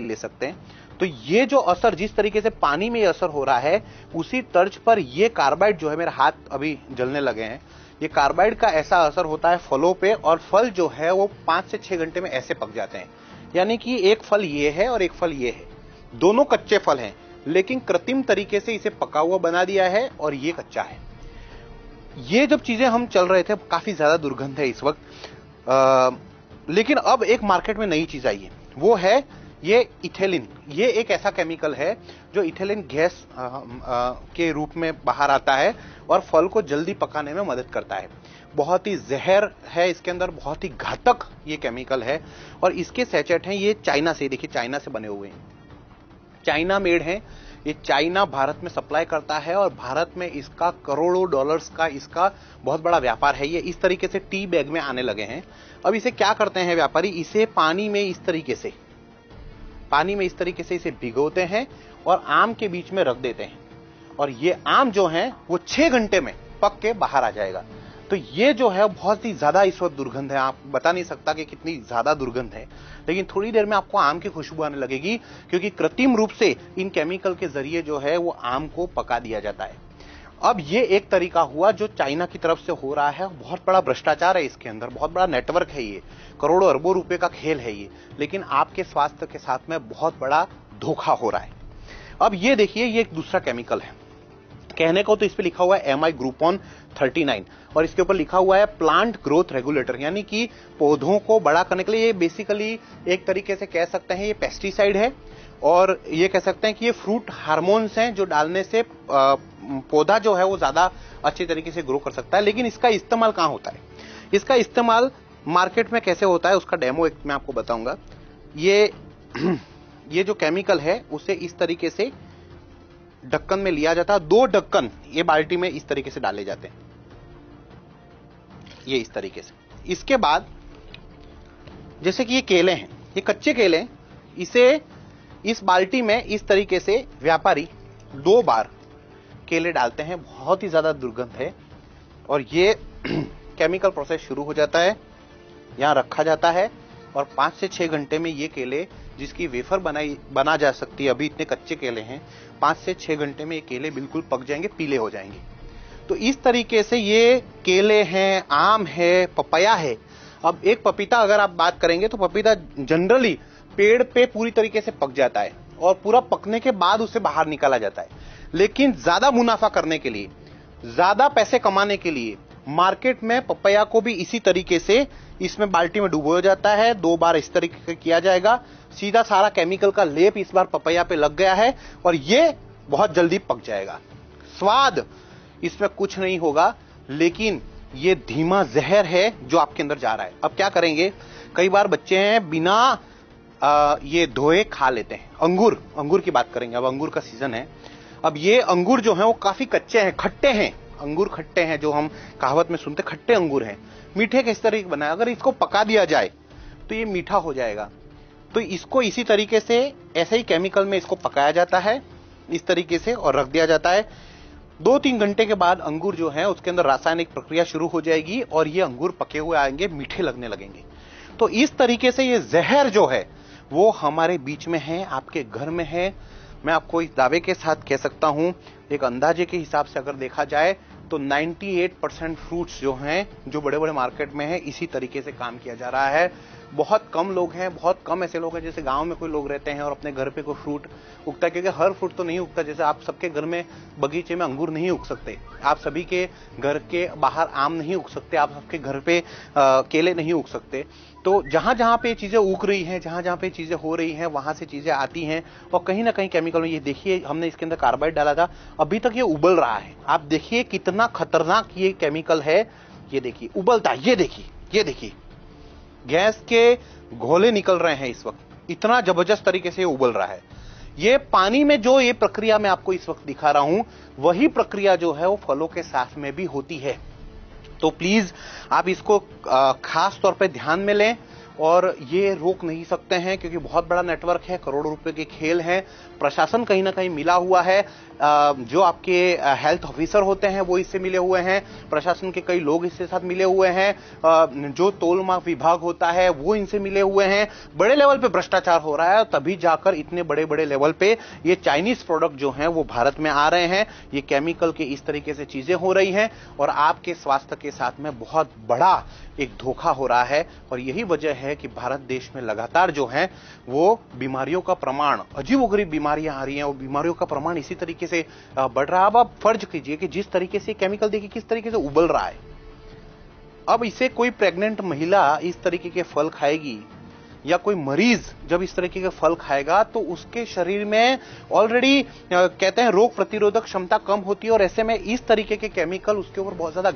ले सकते हैं। तो ये जो असर, जिस तरीके से पानी में असर हो रहा है, उसी तर्ज पर ये कार्बाइड जो है, मेरे हाथ अभी जलने लगे हैं, ये कार्बाइड का ऐसा असर होता है फलों पे, और फल जो है वो 5 से 6 घंटे में ऐसे पक जाते हैं। यानी कि एक फल ये है और एक फल ये है, दोनों कच्चे फल हैं, लेकिन कृत्रिम तरीके से इसे पका हुआ बना दिया है और ये कच्चा है। ये जब चीजें हम चल रहे थे, काफी ज्यादा दुर्गंध है इस वक्त, लेकिन अब एक मार्केट में नई चीज आई है, वो है ये इथेलिन। ये एक ऐसा केमिकल है जो इथेलिन गैस के रूप में बाहर आता है और फल को जल्दी पकाने में मदद करता है। बहुत ही जहर है इसके अंदर, बहुत ही घातक ये केमिकल है, और इसके सैचेट हैं ये चाइना से, देखिए चाइना से बने हुए हैं, चाइना मेड हैं। ये चाइना भारत में सप्लाई करता है और भारत में इसका करोड़ों डॉलर्स का इसका बहुत बड़ा व्यापार है। ये इस तरीके से टी बैग में आने लगे हैं। अब इसे क्या करते हैं व्यापारी, इसे पानी में इस तरीके से इसे भिगोते हैं और आम के बीच में रख देते हैं, और ये आम जो है वो 6 घंटे में पक के बाहर आ जाएगा। तो ये जो है बहुत ही ज्यादा इस वक्त दुर्गंध है, आप बता नहीं सकता कि कितनी ज्यादा दुर्गंध है, लेकिन थोड़ी देर में आपको आम की खुशबू आने लगेगी, क्योंकि कृत्रिम रूप से इन केमिकल के जरिए जो है वो आम को पका दिया जाता है। अब ये एक तरीका हुआ जो चाइना की तरफ से हो रहा है, बहुत बड़ा भ्रष्टाचार है इसके अंदर, बहुत बड़ा नेटवर्क है, ये करोड़ों अरबों रुपए का खेल है ये, लेकिन आपके स्वास्थ्य के साथ में बहुत बड़ा धोखा हो रहा है। अब ये देखिए, ये एक दूसरा केमिकल है, कहने को तो इस पे लिखा हुआ है MI ग्रुपोन 39, और इसके ऊपर लिखा हुआ है प्लांट ग्रोथ रेगुलेटर, यानी कि पौधों को बड़ा करने के लिए। ये बेसिकली एक तरीके से कह सकते हैं ये पेस्टिसाइड है, और ये कह सकते हैं कि ये फ्रूट हार्मोन्स हैं जो डालने से पौधा जो है वो ज्यादा अच्छे तरीके से ग्रो कर सकता है। लेकिन इसका इस्तेमाल कहां होता है, इसका इस्तेमाल मार्केट में कैसे होता है, उसका डेमो एक मैं आपको बताऊंगा। ये जो केमिकल है उसे इस तरीके से ढक्कन में लिया जाता है, 2 ढक्कन ये बाल्टी में इस तरीके से डाले जाते हैं, ये इस तरीके से। इसके बाद जैसे कि ये केले हैं, ये कच्चे केले हैं, इसे इस बाल्टी में इस तरीके से व्यापारी 2 बार केले डालते हैं, बहुत ही ज्यादा दुर्गंध है, और ये केमिकल प्रोसेस शुरू हो जाता है, यहां रखा जाता है, और 5 से 6 घंटे में ये केले, जिसकी वेफर बना जा सकती है, अभी इतने कच्चे केले हैं, 5 से 6 घंटे में ये केले बिल्कुल पक जाएंगे, पीले हो जाएंगे। तो इस तरीके से ये केले हैं, आम है, पपाया है। अब एक पपीता अगर आप बात करेंगे तो पपीता जनरली पेड़ पे पूरी तरीके से पक जाता है और पूरा पकने के बाद उसे बाहर निकाला जाता है, लेकिन ज्यादा मुनाफा करने के लिए, ज्यादा पैसे कमाने के लिए मार्केट में पपैया को भी इसी तरीके से इसमें बाल्टी में डुबोया जाता है, 2 बार इस तरीके से किया जाएगा, सीधा सारा केमिकल का लेप इस बार पपैया पे लग गया है और ये बहुत जल्दी पक जाएगा। स्वाद इसमें कुछ नहीं होगा, लेकिन ये धीमा जहर है जो आपके अंदर जा रहा है। अब क्या करेंगे, कई बार बच्चे हैं बिना ये धोए खा लेते हैं। अंगूर की बात करेंगे, अब अंगूर का सीजन है। अब ये अंगूर जो है वो काफी कच्चे हैं, खट्टे हैं, अंगूर खट्टे हैं, जो हम कहावत में सुनते, खट्टे अंगूर हैं। मीठे किस तरीके बना है, अगर इसको पका दिया जाए तो ये मीठा हो जाएगा। तो इसको इसी तरीके से, ऐसे ही केमिकल में इसको पकाया जाता है इस तरीके से और रख दिया जाता है। 2-3 घंटे के बाद अंगूर जो है उसके अंदर रासायनिक प्रक्रिया शुरू हो जाएगी और ये अंगूर पके हुए आएंगे, मीठे लगने लगेंगे। तो इस तरीके से ये जहर जो है वो हमारे बीच में है, आपके घर में है। मैं आपको इस दावे के साथ कह सकता हूं, एक अंदाजे के हिसाब से अगर देखा जाए तो 98% फ्रूट्स जो हैं, जो बड़े बड़े मार्केट में है, इसी तरीके से काम किया जा रहा है। बहुत कम लोग हैं, बहुत कम ऐसे लोग हैं जैसे गांव में कोई लोग रहते हैं और अपने घर पे कोई फ्रूट उगता है, क्योंकि हर फ्रूट तो नहीं उगता। जैसे आप सबके घर में बगीचे में अंगूर नहीं उग सकते, आप सभी के घर के बाहर आम नहीं उग सकते, आप सबके घर पे केले नहीं उग सकते। तो जहां जहां पे चीजें उग रही हैं, जहां जहां पे चीजें हो रही हैं, वहां से चीजें आती हैं और कहीं ना कहीं केमिकल में। ये देखिए, हमने इसके अंदर कार्बाइड डाला था, अभी तक ये उबल रहा है। आप देखिए कितना खतरनाक ये केमिकल है, ये देखिए उबलता है, ये देखिए गैस के घोले निकल रहे हैं इस वक्त, इतना जबरदस्त तरीके से उबल रहा है। ये पानी में जो ये प्रक्रिया मैं आपको इस वक्त दिखा रहा हूं, वही प्रक्रिया जो है वो फलों के साथ में भी होती है। तो प्लीज आप इसको खास तौर पे ध्यान में लें और ये रोक नहीं सकते हैं क्योंकि बहुत बड़ा नेटवर्क है, करोड़ों रुपए के खेल हैं। प्रशासन कहीं ना कहीं मिला हुआ है, जो आपके हेल्थ ऑफिसर होते हैं वो इससे मिले हुए हैं, प्रशासन के कई लोग इसके साथ मिले हुए हैं, जो तोलमाप विभाग होता है वो इनसे मिले हुए हैं। बड़े लेवल पे भ्रष्टाचार हो रहा है, तभी जाकर इतने बड़े बड़े लेवल पे ये चाइनीज प्रोडक्ट जो हैं वो भारत में आ रहे हैं। ये केमिकल के इस तरीके से चीजें हो रही हैं और आपके स्वास्थ्य के साथ में बहुत बड़ा एक धोखा हो रहा है। और यही वजह है कि भारत देश में लगातार जो है वो बीमारियों का प्रमाण, अजीबोगरीब बीमारियां आ रही हैं और बीमारियों का प्रमाण इसी तरीके से बढ़ रहा है। अब आप फर्ज कीजिए कि जिस तरीके से केमिकल देखिए किस तरीके से उबल रहा है, अब इसे कोई प्रेग्नेंट महिला इस तरीके के फल खाएगी या कोई मरीज जब इस तरीके के फल खाएगा तो उसके शरीर में ऑलरेडी कहते हैं रोग प्रतिरोधक क्षमता कम होती है और ऐसे में इस तरीके के केमिकल उसके ऊपर बहुत ज्यादा